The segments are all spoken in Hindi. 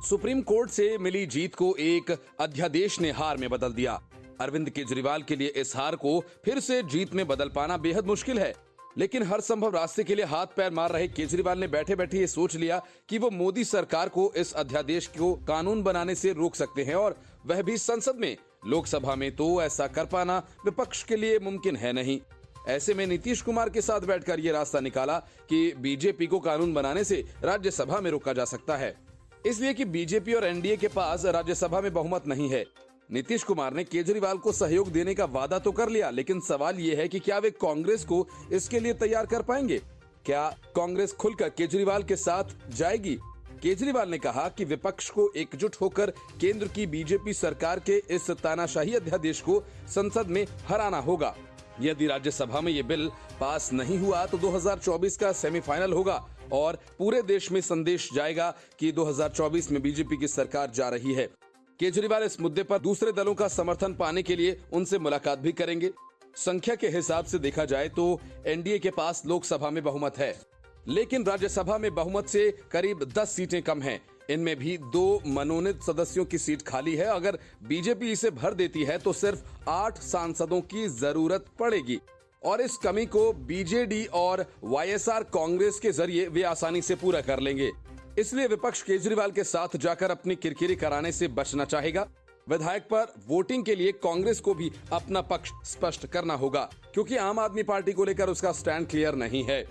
सुप्रीम कोर्ट से मिली जीत को एक अध्यादेश ने हार में बदल दिया। अरविंद केजरीवाल के लिए इस हार को फिर से जीत में बदल पाना बेहद मुश्किल है, लेकिन हर संभव रास्ते के लिए हाथ पैर मार रहे केजरीवाल ने बैठे बैठे ये सोच लिया कि वो मोदी सरकार को इस अध्यादेश को कानून बनाने से रोक सकते हैं, और वह भी संसद में। लोकसभा में तो ऐसा कर पाना विपक्ष के लिए मुमकिन है नहीं। ऐसे में नीतीश कुमार के साथ बैठकर ये रास्ता निकाला कि बीजेपी को कानून बनाने से राज्यसभा में रोका जा सकता है, इसलिए कि बीजेपी और एनडीए के पास राज्यसभा में बहुमत नहीं है। नीतीश कुमार ने केजरीवाल को सहयोग देने का वादा तो कर लिया, लेकिन सवाल ये है कि क्या वे कांग्रेस को इसके लिए तैयार कर पाएंगे? क्या कांग्रेस खुलकर केजरीवाल के साथ जाएगी? केजरीवाल ने कहा कि विपक्ष को एकजुट होकर केंद्र की बीजेपी सरकार के इस तानाशाही अध्यादेश को संसद में हराना होगा। यदि राज्यसभा में ये बिल पास नहीं हुआ तो 2024 का सेमीफाइनल होगा और पूरे देश में संदेश जाएगा कि 2024 में बीजेपी की सरकार जा रही है। केजरीवाल इस मुद्दे पर दूसरे दलों का समर्थन पाने के लिए उनसे मुलाकात भी करेंगे। संख्या के हिसाब से देखा जाए तो एनडीए के पास लोकसभा में बहुमत है, लेकिन राज्यसभा में बहुमत से करीब 10 सीटें कम हैं। इनमें भी 2 मनोनीत सदस्यों की सीट खाली है। अगर बीजेपी इसे भर देती है तो सिर्फ 8 सांसदों की जरूरत पड़ेगी, और इस कमी को बीजेडी और वाईएसआर कांग्रेस के जरिए वे आसानी से पूरा कर लेंगे। इसलिए विपक्ष केजरीवाल के साथ जाकर अपनी किरकिरी कराने से बचना चाहेगा। विधायक पर वोटिंग के लिए कांग्रेस को भी अपना पक्ष स्पष्ट करना होगा, क्योंकि आम आदमी पार्टी को लेकर उसका स्टैंड क्लियर नहीं है।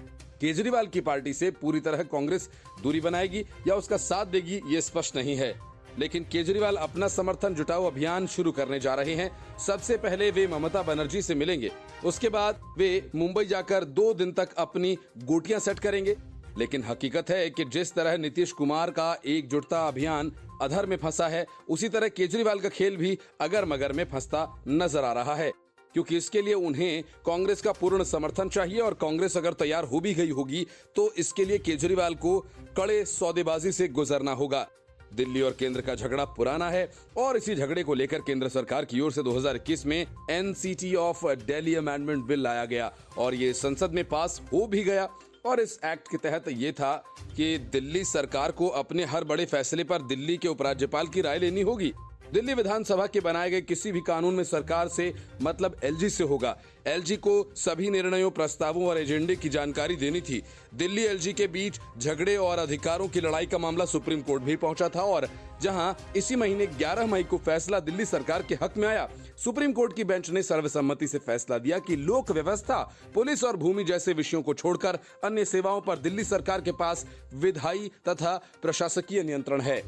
केजरीवाल की पार्टी से पूरी तरह कांग्रेस दूरी बनाएगी या उसका साथ देगी, ये स्पष्ट नहीं है। लेकिन केजरीवाल अपना समर्थन जुटाओ अभियान शुरू करने जा रहे हैं। सबसे पहले वे ममता बनर्जी से मिलेंगे, उसके बाद वे मुंबई जाकर 2 दिन तक अपनी गोटियां सेट करेंगे। लेकिन हकीकत है कि जिस तरह नीतीश कुमार का एकजुटता अभियान अधर में फंसा है, उसी तरह केजरीवाल का खेल भी अगर मगर में फंसता नजर आ रहा है, क्योंकि इसके लिए उन्हें कांग्रेस का पूर्ण समर्थन चाहिए, और कांग्रेस अगर तैयार हो भी गई होगी तो इसके लिए केजरीवाल को कड़े सौदेबाजी से गुजरना होगा। दिल्ली और केंद्र का झगड़ा पुराना है, और इसी झगड़े को लेकर केंद्र सरकार की ओर से 2021 में NCT of Delhi amendment bill लाया गया, और ये संसद में पास हो भी गया। और इस एक्ट के तहत ये था कि दिल्ली सरकार को अपने हर बड़े फैसले पर दिल्ली के उपराज्यपाल की राय लेनी होगी। दिल्ली विधानसभा के बनाए गए किसी भी कानून में सरकार से मतलब एलजी से होगा। एलजी को सभी निर्णयों, प्रस्तावों और एजेंडे की जानकारी देनी थी। दिल्ली एलजी के बीच झगड़े और अधिकारों की लड़ाई का मामला सुप्रीम कोर्ट भी पहुंचा था, और जहां इसी महीने 11 मई को फैसला दिल्ली सरकार के हक में आया। सुप्रीम कोर्ट की बेंच ने सर्वसम्मति से फैसला दिया कि लोक व्यवस्था, पुलिस और भूमि जैसे विषयों को छोड़कर अन्य सेवाओं पर दिल्ली सरकार के पास विधायी तथा प्रशासकीय नियंत्रण है।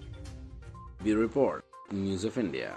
Bureau report, news of India.